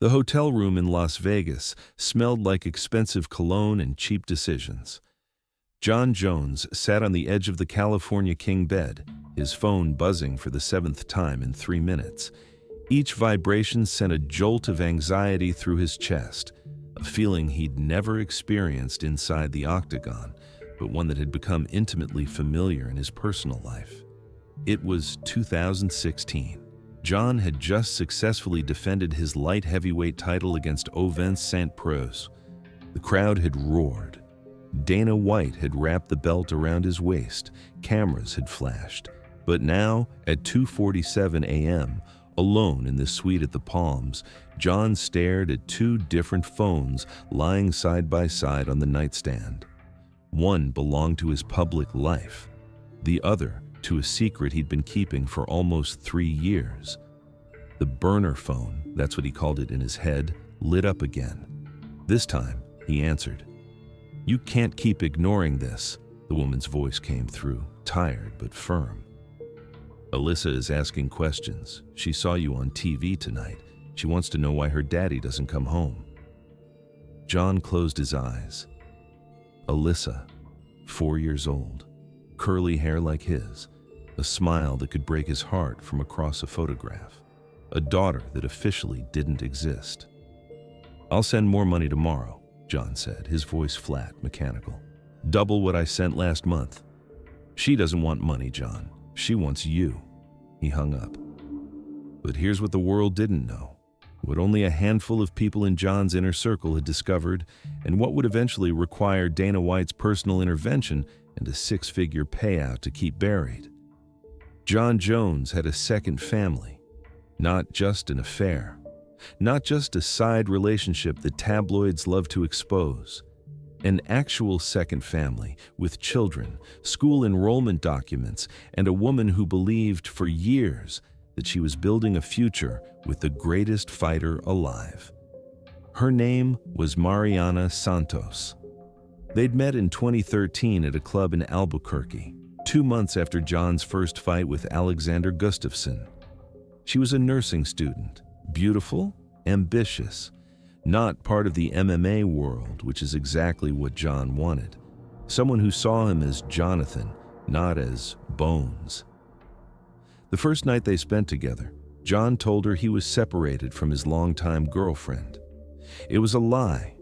The hotel room in Las Vegas smelled like expensive cologne and cheap decisions. Jon Jones sat on the edge of the California king bed, his phone buzzing for the 7th time in 3 minutes. Each vibration sent a jolt of anxiety through his chest, a feeling he'd never experienced inside the octagon, but one that had become intimately familiar in his personal life. It was 2016. Jon had just successfully defended his light heavyweight title against Ovince St. Preux. The crowd had roared. Dana White had wrapped the belt around his waist. Cameras had flashed. But now, at 2:47 a.m., alone in the suite at the Palms, Jon stared at 2 different phones lying side by side on the nightstand. One belonged to his public life, the other to a secret he'd been keeping for almost 3 years. The burner phone, that's what he called it in his head, lit up again. This time, he answered. "You can't keep ignoring this," the woman's voice came through, tired but firm. "Alyssa is asking questions. She saw you on TV tonight. She wants to know why her daddy doesn't come home." Jon closed his eyes. Alyssa, 4 years old, curly hair like his, a smile that could break his heart from across a photograph, a daughter that officially didn't exist. "I'll send more money tomorrow," Jon said, his voice flat, mechanical. "Double what I sent last month." "She doesn't want money, Jon. She wants you." He hung up. But here's what the world didn't know, what only a handful of people in Jon's inner circle had discovered, and what would eventually require Dana White's personal intervention and a 6-figure payout to keep buried. Jon Jones had a second family, not just an affair, not just a side relationship that tabloids love to expose. An actual second family with children, school enrollment documents, and a woman who believed for years that she was building a future with the greatest fighter alive. Her name was Mariana Santos. They'd met in 2013 at a club in Albuquerque, 2 months after Jon's first fight with Alexander Gustafsson. She was a nursing student, beautiful, ambitious, not part of the MMA world, which is exactly what Jon wanted. Someone who saw him as Jonathan, not as Bones. The first night they spent together, Jon told her he was separated from his longtime girlfriend. It was a lie,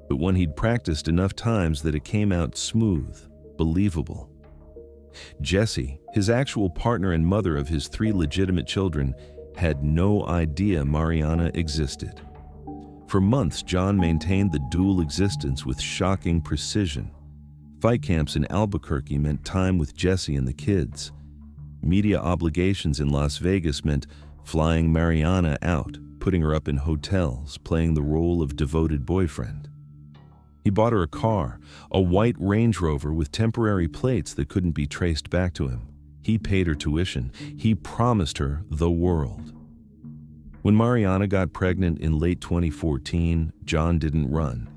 but one he'd practiced enough times that it came out smooth, believable. Jessie, his actual partner and mother of his 3 legitimate children, had no idea Mariana existed. For months, Jon maintained the dual existence with shocking precision. Fight camps in Albuquerque meant time with Jessie and the kids. Media obligations in Las Vegas meant flying Mariana out, putting her up in hotels, playing the role of devoted boyfriend. He bought her a car, a white Range Rover with temporary plates that couldn't be traced back to him. He paid her tuition. He promised her the world. When Mariana got pregnant in late 2014, Jon didn't run.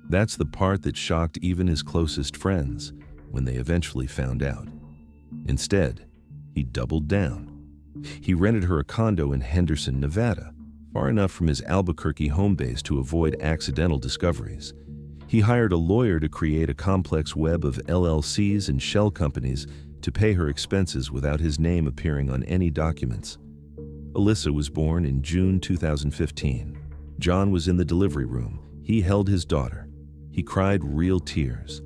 That's the part that shocked even his closest friends when they eventually found out. Instead, he doubled down. He rented her a condo in Henderson, Nevada, far enough from his Albuquerque home base to avoid accidental discoveries. He hired a lawyer to create a complex web of LLCs and shell companies to pay her expenses without his name appearing on any documents. Alyssa was born in June 2015. Jon was in the delivery room. He held his daughter. He cried real tears.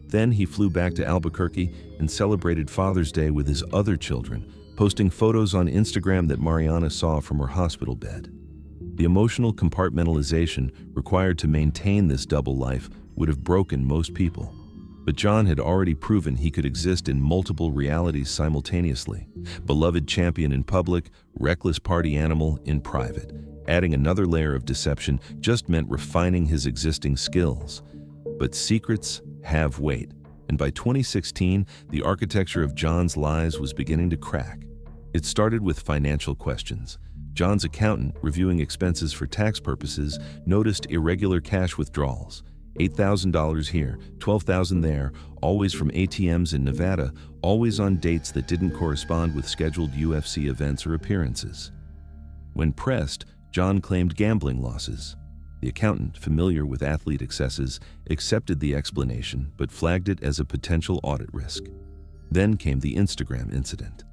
Then he flew back to Albuquerque and celebrated Father's Day with his other children, posting photos on Instagram that Mariana saw from her hospital bed. The emotional compartmentalization required to maintain this double life would have broken most people. But Jon had already proven he could exist in multiple realities simultaneously. Beloved champion in public, reckless party animal in private. Adding another layer of deception just meant refining his existing skills. But secrets have weight, and by 2016, the architecture of Jon's lies was beginning to crack. It started with financial questions. Jon's accountant, reviewing expenses for tax purposes, noticed irregular cash withdrawals. $8,000 here, $12,000 there, always from ATMs in Nevada, always on dates that didn't correspond with scheduled UFC events or appearances. When pressed, Jon claimed gambling losses. The accountant, familiar with athlete excesses, accepted the explanation but flagged it as a potential audit risk. Then came the Instagram incident.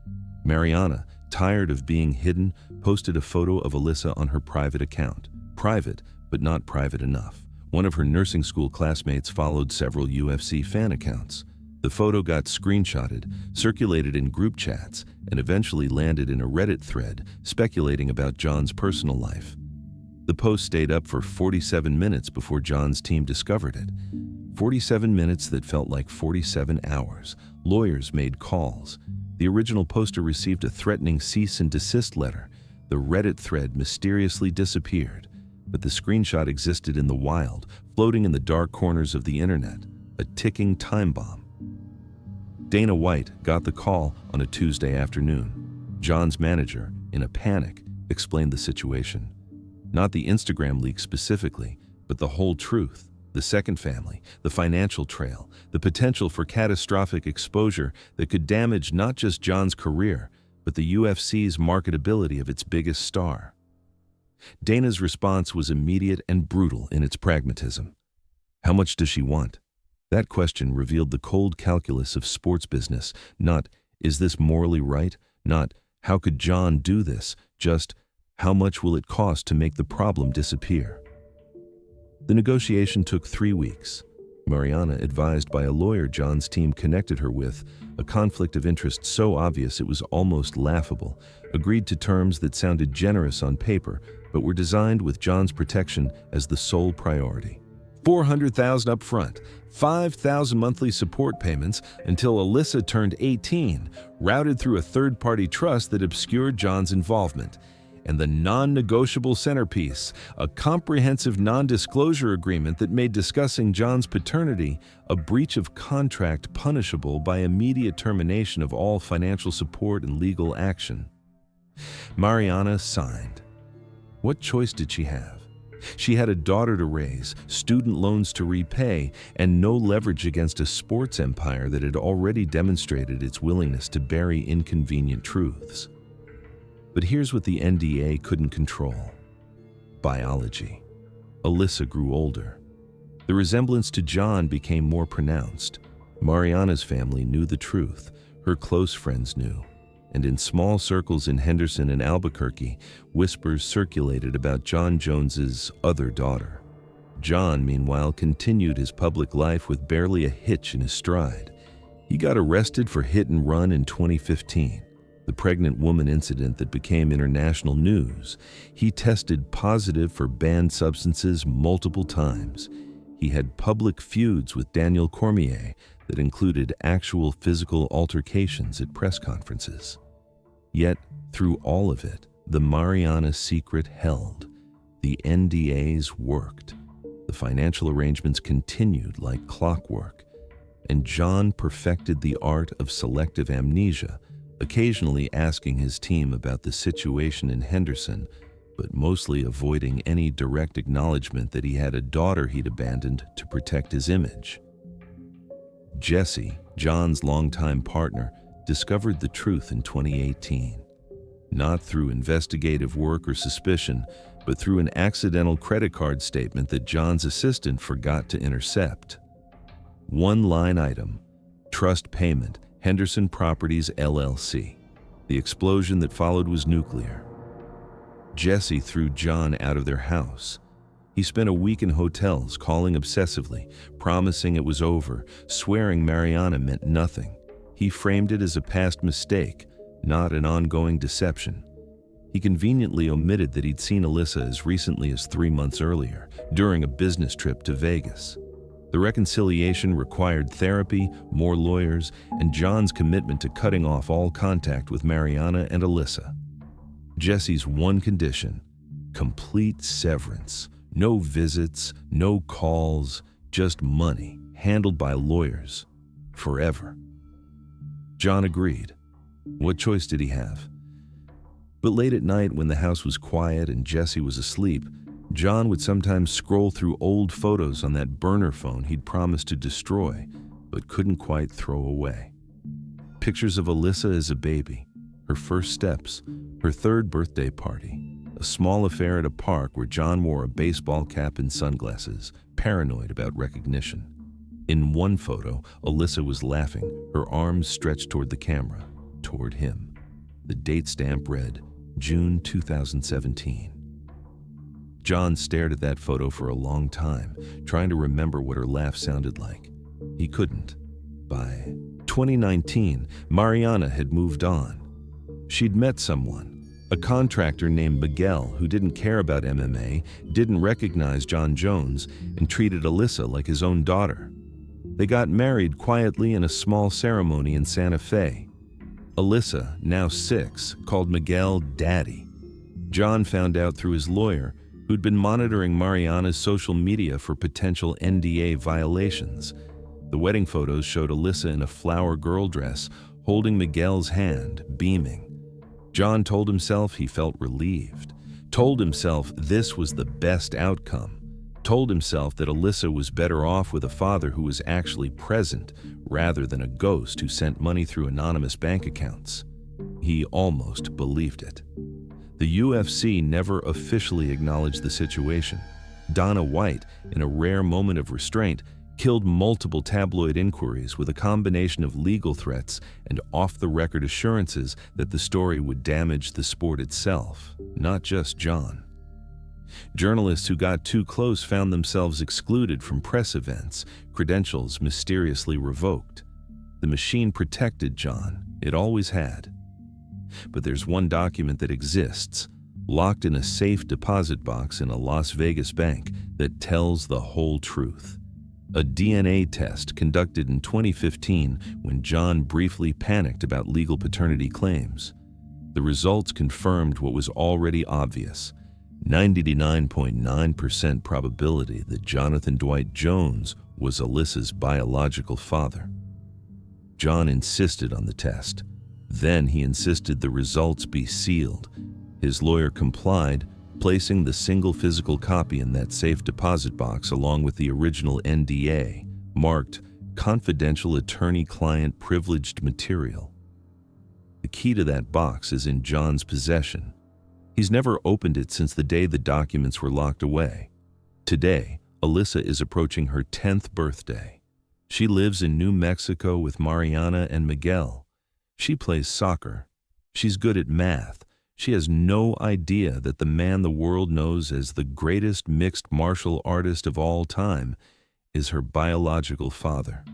Mariana, tired of being hidden, posted a photo of Alyssa on her private account. Private, but not private enough. One of her nursing school classmates followed several UFC fan accounts. The photo got screenshotted, circulated in group chats, and eventually landed in a Reddit thread speculating about Jon's personal life. The post stayed up for 47 minutes before Jon's team discovered it. 47 minutes that felt like 47 hours. Lawyers made calls. The original poster received a threatening cease and desist letter. The Reddit thread mysteriously disappeared, but the screenshot existed in the wild, floating in the dark corners of the internet, a ticking time bomb. Dana White got the call on a Tuesday afternoon. Jon's manager, in a panic, explained the situation. Not the Instagram leak specifically, but the whole truth. The second family, the financial trail, the potential for catastrophic exposure that could damage not just Jon's career, but the UFC's marketability of its biggest star. Dana's response was immediate and brutal in its pragmatism. How much does she want? That question revealed the cold calculus of sports business. Not, is this morally right? Not, how could Jon do this? Just, how much will it cost to make the problem disappear? The negotiation took 3 weeks. Mariana, advised by a lawyer Jon's team connected her with, a conflict of interest so obvious it was almost laughable, agreed to terms that sounded generous on paper, but were designed with Jon's protection as the sole priority. $400,000 up front, $5,000 monthly support payments until Alyssa turned 18, routed through a third-party trust that obscured Jon's involvement. And the non-negotiable centerpiece, a comprehensive non-disclosure agreement that made discussing Jon's paternity a breach of contract punishable by immediate termination of all financial support and legal action. Mariana signed. What choice did she have? She had a daughter to raise, student loans to repay, and no leverage against a sports empire that had already demonstrated its willingness to bury inconvenient truths. But here's what the NDA couldn't control. Biology. Alyssa grew older. The resemblance to Jon became more pronounced. Mariana's family knew the truth. Her close friends knew. And in small circles in Henderson and Albuquerque, whispers circulated about Jon Jones's other daughter. Jon, meanwhile, continued his public life with barely a hitch in his stride. He got arrested for hit and run in 2015. The pregnant woman incident that became international news. He tested positive for banned substances multiple times. He had public feuds with Daniel Cormier that included actual physical altercations at press conferences. Yet, through all of it, the Mariana secret held. The NDAs worked. The financial arrangements continued like clockwork. And Jon perfected the art of selective amnesia, occasionally asking his team about the situation in Henderson, but mostly avoiding any direct acknowledgement that he had a daughter he'd abandoned to protect his image. Jesse, Jon's longtime partner, discovered the truth in 2018. Not through investigative work or suspicion, but through an accidental credit card statement that Jon's assistant forgot to intercept. One line item, trust payment, Henderson Properties LLC. The explosion that followed was nuclear. Jesse threw Jon out of their house. He spent a week in hotels, calling obsessively, promising it was over, swearing Mariana meant nothing. He framed it as a past mistake, not an ongoing deception. He conveniently omitted that he'd seen Alyssa as recently as 3 months earlier, during a business trip to Vegas. The reconciliation required therapy, more lawyers, and Jon's commitment to cutting off all contact with Mariana and Alyssa. Jesse's one condition: complete severance. No visits, no calls, just money, handled by lawyers. Forever. Jon agreed. What choice did he have? But late at night, when the house was quiet and Jesse was asleep, Jon would sometimes scroll through old photos on that burner phone he'd promised to destroy, but couldn't quite throw away. Pictures of Alyssa as a baby, her first steps, her 3rd birthday party, a small affair at a park where Jon wore a baseball cap and sunglasses, paranoid about recognition. In one photo, Alyssa was laughing, her arms stretched toward the camera, toward him. The date stamp read, June 2017. Jon stared at that photo for a long time, trying to remember what her laugh sounded like. He couldn't. By 2019, Mariana had moved on. She'd met someone, a contractor named Miguel who didn't care about MMA, didn't recognize Jon Jones, and treated Alyssa like his own daughter. They got married quietly in a small ceremony in Santa Fe. Alyssa, now 6, called Miguel Daddy. Jon found out through his lawyer, who'd been monitoring Mariana's social media for potential NDA violations. The wedding photos showed Alyssa in a flower girl dress, holding Miguel's hand, beaming. Jon told himself he felt relieved, told himself this was the best outcome, told himself that Alyssa was better off with a father who was actually present rather than a ghost who sent money through anonymous bank accounts. He almost believed it. The UFC never officially acknowledged the situation. Dana White, in a rare moment of restraint, killed multiple tabloid inquiries with a combination of legal threats and off-the-record assurances that the story would damage the sport itself, not just Jon. Journalists who got too close found themselves excluded from press events, credentials mysteriously revoked. The machine protected Jon. It always had. But there's one document that exists, locked in a safe deposit box in a Las Vegas bank, that tells the whole truth. A DNA test conducted in 2015 when Jon briefly panicked about legal paternity claims. The results confirmed what was already obvious: 99.9% probability that Jonathan Dwight Jones was Alyssa's biological father. Jon insisted on the test. Then he insisted the results be sealed. His lawyer complied, placing the single physical copy in that safe deposit box along with the original NDA, marked Confidential Attorney-Client Privileged Material. The key to that box is in Jon's possession. He's never opened it since the day the documents were locked away. Today, Alyssa is approaching her 10th birthday. She lives in New Mexico with Mariana and Miguel. She plays soccer. She's good at math. She has no idea that the man the world knows as the greatest mixed martial artist of all time is her biological father.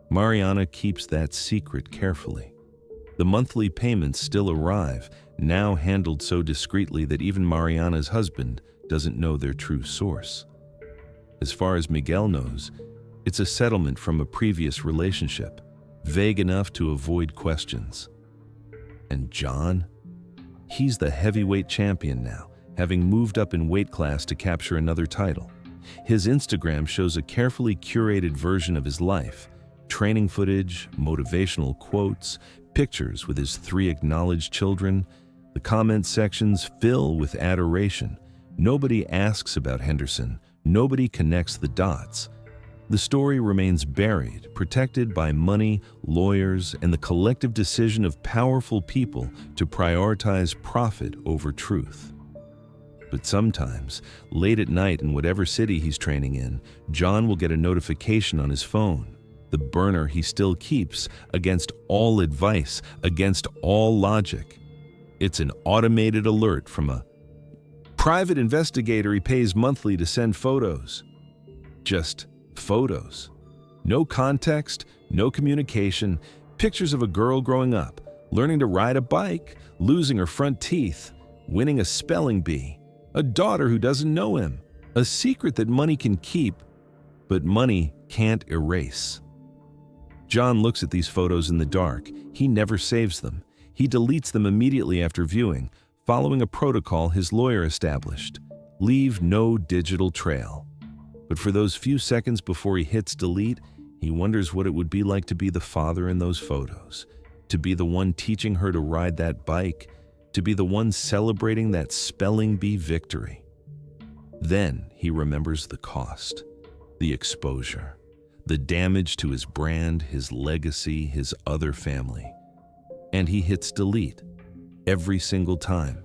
Mariana keeps that secret carefully. The monthly payments still arrive, now handled so discreetly that even Mariana's husband doesn't know their true source. As far as Miguel knows, it's a settlement from a previous relationship, vague enough to avoid questions. And Jon? He's the heavyweight champion now, having moved up in weight class to capture another title. His Instagram shows a carefully curated version of his life: training footage, motivational quotes, pictures with his 3 acknowledged children. The comment sections fill with adoration. Nobody asks about Henderson. Nobody connects the dots. The story remains buried, protected by money, lawyers, and the collective decision of powerful people to prioritize profit over truth. But sometimes, late at night in whatever city he's training in, Jon will get a notification on his phone, the burner he still keeps against all advice, against all logic. It's an automated alert from a private investigator he pays monthly to send photos. Just photos. No context, no communication, pictures of a girl growing up, learning to ride a bike, losing her front teeth, winning a spelling bee, a daughter who doesn't know him, a secret that money can keep, but money can't erase. Jon looks at these photos in the dark. He never saves them. He deletes them immediately after viewing, following a protocol his lawyer established. Leave no digital trail. But for those few seconds before he hits delete, he wonders what it would be like to be the father in those photos, to be the one teaching her to ride that bike, to be the one celebrating that spelling bee victory. Then he remembers the cost, the exposure, the damage to his brand, his legacy, his other family. And he hits delete every single time.